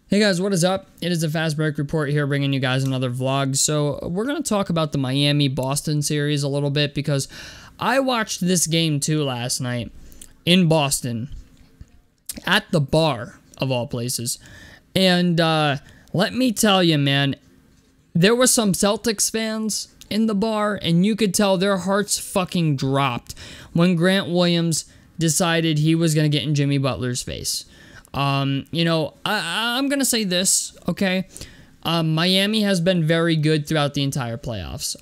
Hey guys, what is up? It is the Fast Break Report here, bringing you guys another vlog. So we're going to talk about the Miami-Boston series a little bit because I watched this game too last night in Boston at the bar, of all places. And let me tell you, man, there were some Celtics fans in the bar, and you could tell their hearts fucking dropped when Grant Williams decided he was going to get in Jimmy Butler's face. I'm going to say this, okay? Miami has been very good throughout the entire playoffs.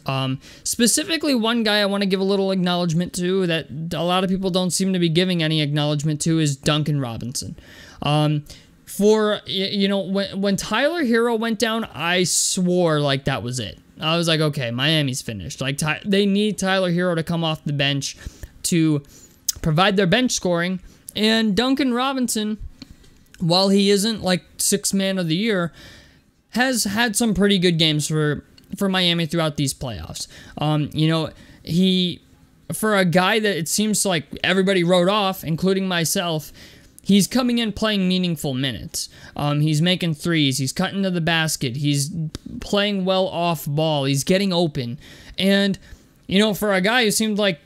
Specifically, one guy I want to give a little acknowledgement to that a lot of people don't seem to be giving any acknowledgement to is Duncan Robinson. When Tyler Hero went down, I swore like that was it. I was like, okay, Miami's finished. Like, they need Tyler Hero to come off the bench to provide their bench scoring, and Duncan Robinson, while he isn't like sixth man of the year, has had some pretty good games for Miami throughout these playoffs. For a guy that it seems like everybody wrote off, including myself, he's coming in playing meaningful minutes. He's making threes. He's cutting to the basket. He's playing well off ball. He's getting open. And, for a guy who seemed like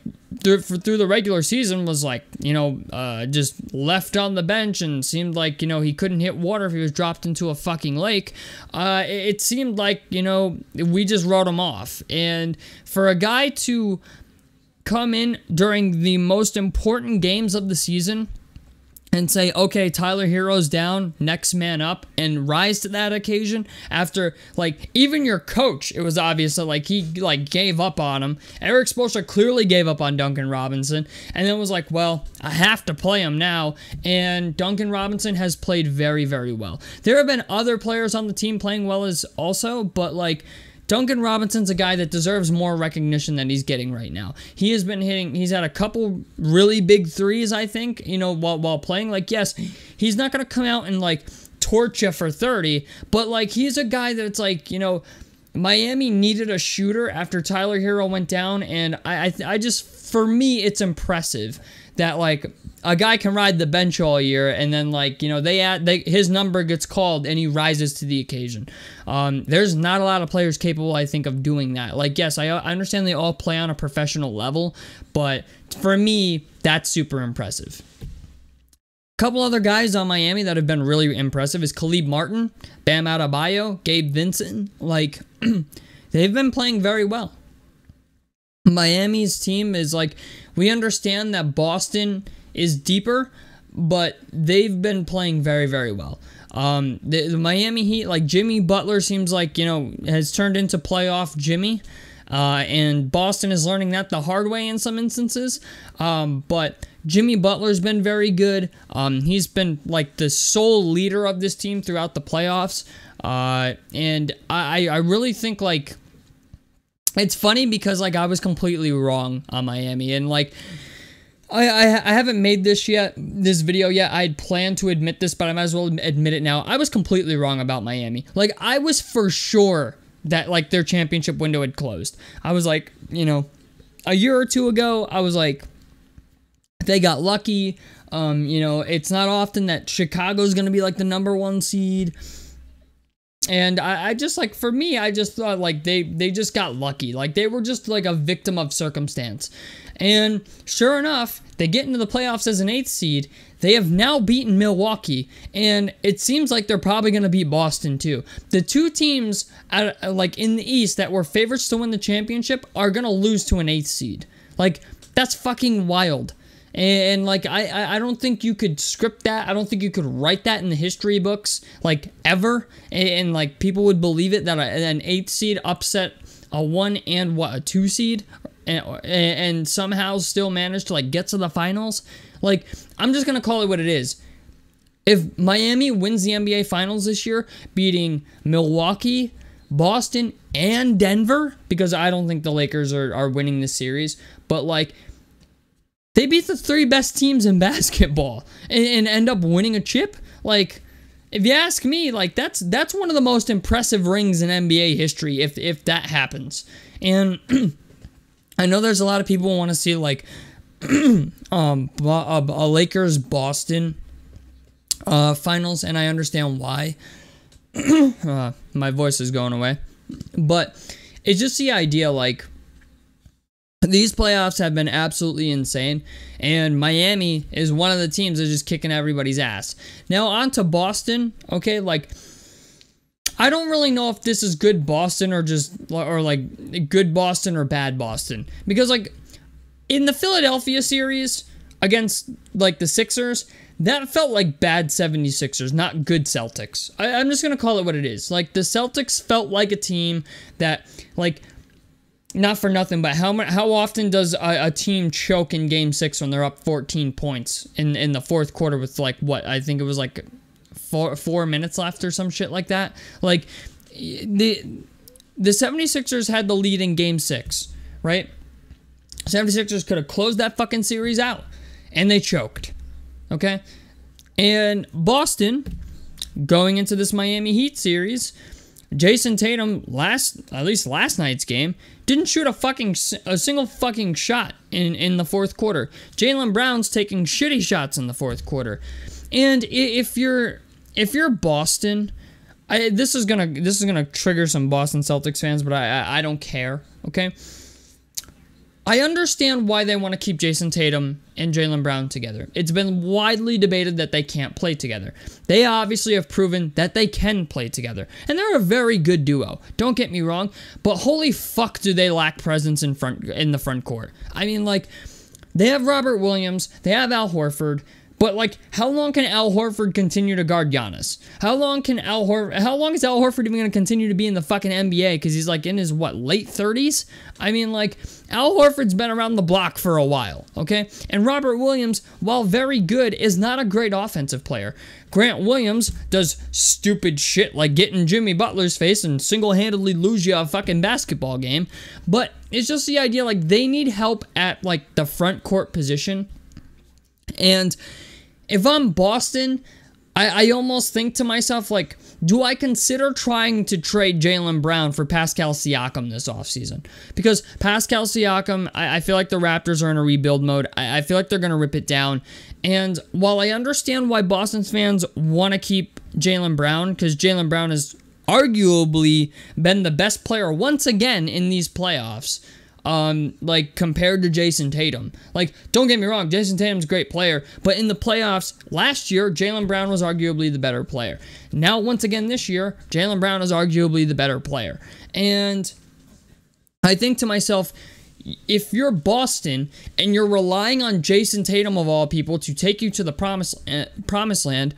through the regular season was like, just left on the bench and seemed like, he couldn't hit water if he was dropped into a fucking lake. It seemed like, we just wrote him off. And for a guy to come in during the most important games of the season and say, okay, Tyler Hero's down, next man up, and rise to that occasion after, even your coach, it was obvious that, he, gave up on him. Eric Spoelstra clearly gave up on Duncan Robinson, and then was like, well, I have to play him now, and Duncan Robinson has played very, very well. There have been other players on the team playing well as also, but, Duncan Robinson's a guy that deserves more recognition than he's getting right now. He has been hitting, he's had a couple really big threes, I think, while playing. Yes, he's not going to come out and, torch you for 30, but, he's a guy that's, Miami needed a shooter after Tyler Hero went down, and I just, for me, it's impressive that, a guy can ride the bench all year, and then, his number gets called, and he rises to the occasion. There's not a lot of players capable, I think, of doing that. Yes, I understand they all play on a professional level, but for me, that's super impressive. A couple other guys on Miami that have been really impressive is Caleb Martin, Bam Adebayo, Gabe Vincent. They've been playing very well. Miami's team is we understand that Boston is deeper, but they've been playing very, very well. The Miami Heat, Jimmy Butler seems has turned into playoff Jimmy, and Boston is learning that the hard way in some instances. But Jimmy Butler's been very good. He's been the sole leader of this team throughout the playoffs, and I really think it's funny because I was completely wrong on Miami, and I haven't made this video yet. I'd planned to admit this, but I might as well admit it now. I was completely wrong about Miami. I was for sure that their championship window had closed. I was a year or two ago, I was they got lucky. It's not often that Chicago's going to be the number 1 seed. And I just, for me, I just thought, they just got lucky. They were just, a victim of circumstance. And sure enough, they get into the playoffs as an 8th seed. They have now beaten Milwaukee. And it seems like they're probably going to beat Boston, too. The two teams, in the East that were favorites to win the championship are going to lose to an 8th seed. That's fucking wild. And, I don't think you could script that. I don't think you could write that in the history books, ever. And people would believe it that an 8th seed upset a 1 and, a 2 seed and somehow still managed to, get to the finals. I'm just going to call it what it is. If Miami wins the NBA Finals this year, beating Milwaukee, Boston, and Denver, because I don't think the Lakers are winning this series, but, they beat the 3 best teams in basketball and end up winning a chip. If you ask me, that's one of the most impressive rings in NBA history if that happens. And I know there's a lot of people who want to see a Lakers Boston finals, and I understand why. My voice is going away. But it's just the idea, like, these playoffs have been absolutely insane, and Miami is one of the teams that's just kicking everybody's ass. Now, on to Boston, okay, like, I don't really know if this is good Boston or like, good Boston or bad Boston. Because, like, in the Philadelphia series against, like, the Sixers, that felt like bad 76ers, not good Celtics. I'm just going to call it what it is. Like, the Celtics felt like a team that, like, not for nothing, but how often does a team choke in Game 6 when they're up 14 points in the fourth quarter with, like, what? I think it was, like, 4 minutes left or some shit like that. Like, the 76ers had the lead in Game 6, right? 76ers could have closed that fucking series out, and they choked. Okay? And Boston, going into this Miami Heat series, Jason Tatum, at least last night's game, didn't shoot a single fucking shot in the fourth quarter. Jaylen Brown's taking shitty shots in the fourth quarter. And if you're Boston, this is gonna trigger some Boston Celtics fans, but I don't care, okay? I understand why they want to keep Jason Tatum and Jaylen Brown together. It's been widely debated that they can't play together. They obviously have proven that they can play together. And they're a very good duo. Don't get me wrong, but holy fuck do they lack presence in the front court. I mean, like, they have Robert Williams, they have Al Horford, but, like, how long can Al Horford continue to guard Giannis? How long is Al Horford even going to continue to be in the fucking NBA? Because he's, like, in his, late 30s? I mean, like, Al Horford's been around the block for a while, okay? And Robert Williams, while very good, is not a great offensive player. Grant Williams does stupid shit like get in Jimmy Butler's face and single-handedly lose you a fucking basketball game. But it's just the idea, like, they need help at, like, the front court position. And if I'm Boston, I almost think to myself, like, do I consider trying to trade Jaylen Brown for Pascal Siakam this offseason? Because Pascal Siakam, I feel like the Raptors are in a rebuild mode. I feel like they're going to rip it down. And while I understand why Boston's fans want to keep Jaylen Brown, because Jaylen Brown has arguably been the best player once again in these playoffs, like, compared to Jason Tatum. Like, don't get me wrong, Jason Tatum's a great player, but in the playoffs last year, Jaylen Brown was arguably the better player. Now, once again this year, Jaylen Brown is arguably the better player. And I think to myself, if you're Boston and you're relying on Jason Tatum of all people to take you to the promised land,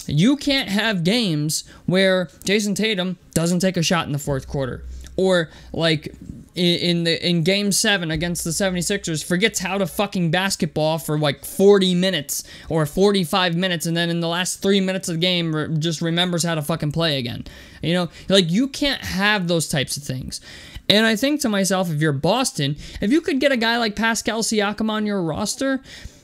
you can't have games where Jason Tatum doesn't take a shot in the fourth quarter. Or, like, in Game 7 against the 76ers, forgets how to fucking basketball for, like, 40 minutes or 45 minutes, and then in the last 3 minutes of the game just remembers how to fucking play again. You know? Like, you can't have those types of things. And I think to myself, if you're Boston, if you could get a guy like Pascal Siakam on your roster,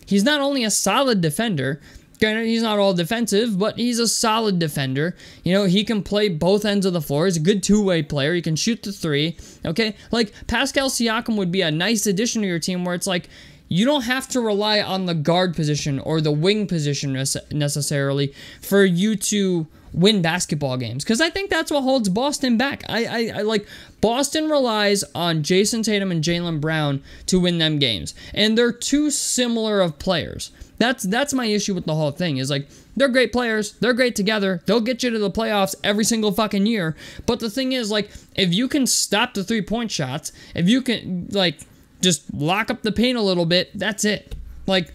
he's not only a solid defender, he's not all defensive, but he's a solid defender. You know, he can play both ends of the floor. He's a good two-way player. He can shoot the three, okay? Like, Pascal Siakam would be a nice addition to your team where it's like, you don't have to rely on the guard position or the wing position necessarily for you to win basketball games. Because I think that's what holds Boston back. I like, Boston relies on Jason Tatum and Jaylen Brown to win them games. And they're too similar of players. That's my issue with the whole thing, is like, they're great players, they're great together, they'll get you to the playoffs every single fucking year, but the thing is, like, if you can stop the three-point shots, if you can, like, just lock up the paint a little bit, that's it. Like,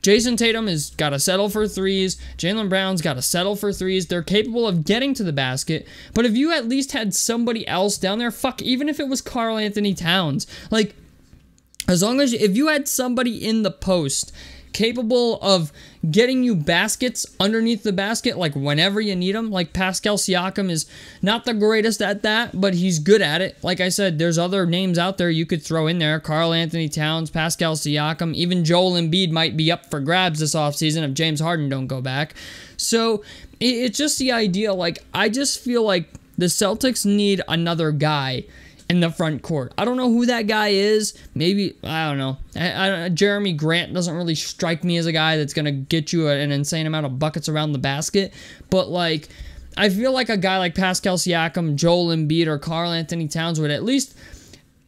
Jason Tatum has got to settle for threes, Jaylen Brown's got to settle for threes, they're capable of getting to the basket, but if you at least had somebody else down there, fuck, even if it was Karl Anthony Towns, like, as long as, if you had somebody in the post capable of getting you baskets underneath the basket, like, whenever you need them. Like, Pascal Siakam is not the greatest at that, but he's good at it. Like I said, there's other names out there you could throw in there. Karl Anthony Towns, Pascal Siakam, even Joel Embiid might be up for grabs this offseason if James Harden don't go back. So, it's just the idea, like, I just feel like the Celtics need another guy in the front court. I don't know who that guy is. Maybe, I don't know. Jeremy Grant doesn't really strike me as a guy that's going to get you an insane amount of buckets around the basket. But, like, I feel like a guy like Pascal Siakam, Joel Embiid, or Karl Anthony Towns would at least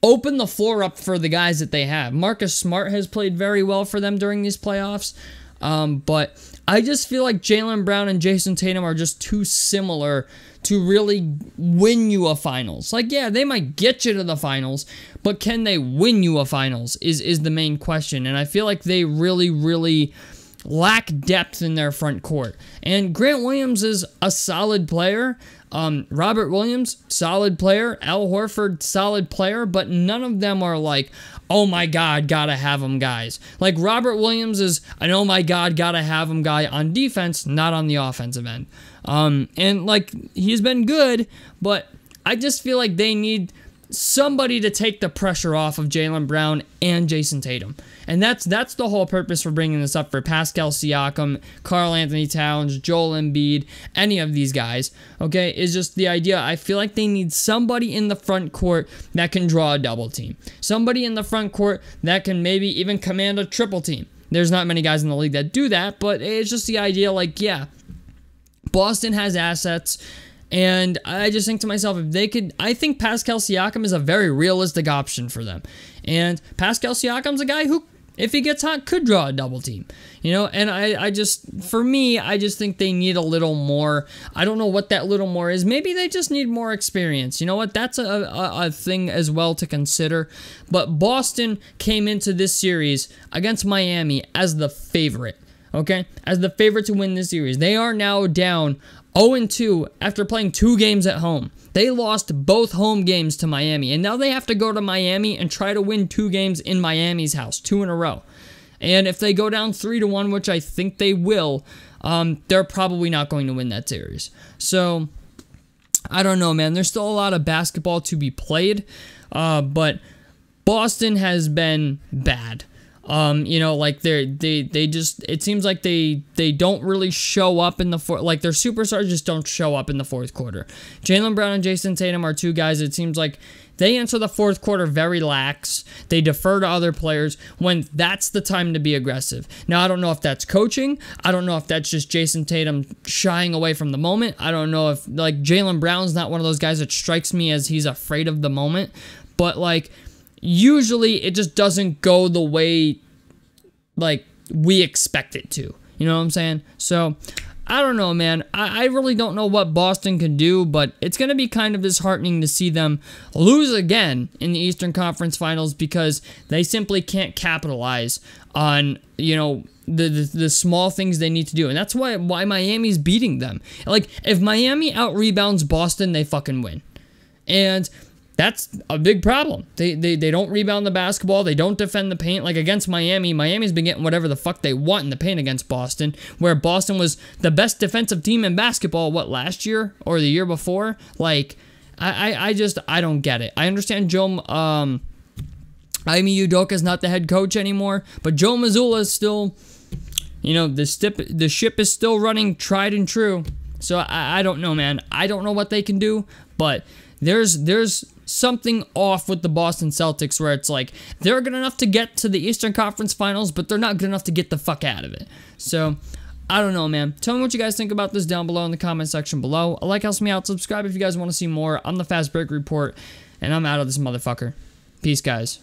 open the floor up for the guys that they have. Marcus Smart has played very well for them during these playoffs. But I just feel like Jaylen Brown and Jason Tatum are just too similar to really win you a finals. Like, yeah, they might get you to the finals, but can they win you a finals is the main question. And I feel like they really, really lack depth in their front court. And Grant Williams is a solid player. Robert Williams, solid player. Al Horford, solid player. But none of them are like, oh my God, gotta have him guys. Like Robert Williams is an oh my God, gotta have him guy on defense, not on the offensive end. And like he's been good, but I just feel like they need somebody to take the pressure off of Jaylen Brown and Jason Tatum. And that's the whole purpose for bringing this up for Pascal Siakam, Karl Anthony Towns, Joel Embiid, any of these guys, okay, is just the idea. I feel like they need somebody in the front court that can draw a double team. Somebody in the front court that can maybe even command a triple team. There's not many guys in the league that do that, but it's just the idea like, yeah, Boston has assets. And I just think to myself, if they could, I think Pascal Siakam is a very realistic option for them. And Pascal Siakam's a guy who, if he gets hot, could draw a double team. You know, and I just, for me, I just think they need a little more. I don't know what that little more is. Maybe they just need more experience. You know what? That's a thing as well to consider. But Boston came into this series against Miami as the favorite. Okay? As the favorite to win this series. They are now down 0-2 after playing 2 games at home. They lost both home games to Miami, and now they have to go to Miami and try to win 2 games in Miami's house, 2 in a row. And if they go down 3-1, which I think they will, they're probably not going to win that series. So, I don't know, man. There's still a lot of basketball to be played, but Boston has been bad. You know, like they just, it seems like they don't really show up in the fourth, like their superstars just don't show up in the fourth quarter. Jaylen Brown and Jason Tatum are 2 guys, it seems like they enter the fourth quarter very lax. They defer to other players when that's the time to be aggressive. Now, I don't know if that's coaching. I don't know if that's just Jason Tatum shying away from the moment. I don't know if, like, Jaylen Brown's not one of those guys that strikes me as he's afraid of the moment. But, like, usually it just doesn't go the way like we expect it to. You know what I'm saying? So I don't know, man. I really don't know what Boston can do, but it's going to be kind of disheartening to see them lose again in the Eastern Conference Finals because they simply can't capitalize on, you know, the small things they need to do. And that's why Miami's beating them. Like, if Miami out-rebounds Boston, they fucking win. And that's a big problem. They don't rebound the basketball. They don't defend the paint. Like against Miami, Miami's been getting whatever the fuck they want in the paint against Boston, where Boston was the best defensive team in basketball, what, last year or the year before? Like, I don't get it. I understand Ime Udoka is not the head coach anymore, but Joe Mazzulla is still, you know, the ship is still running tried and true. So I don't know, man. I don't know what they can do, but there's something off with the Boston Celtics where it's like they're good enough to get to the Eastern Conference Finals, but they're not good enough to get the fuck out of it. So, I don't know, man. Tell me what you guys think about this down below in the comment section below. A like helps me out. Subscribe if you guys want to see more. I'm the Fast Break Report, and I'm out of this motherfucker. Peace, guys.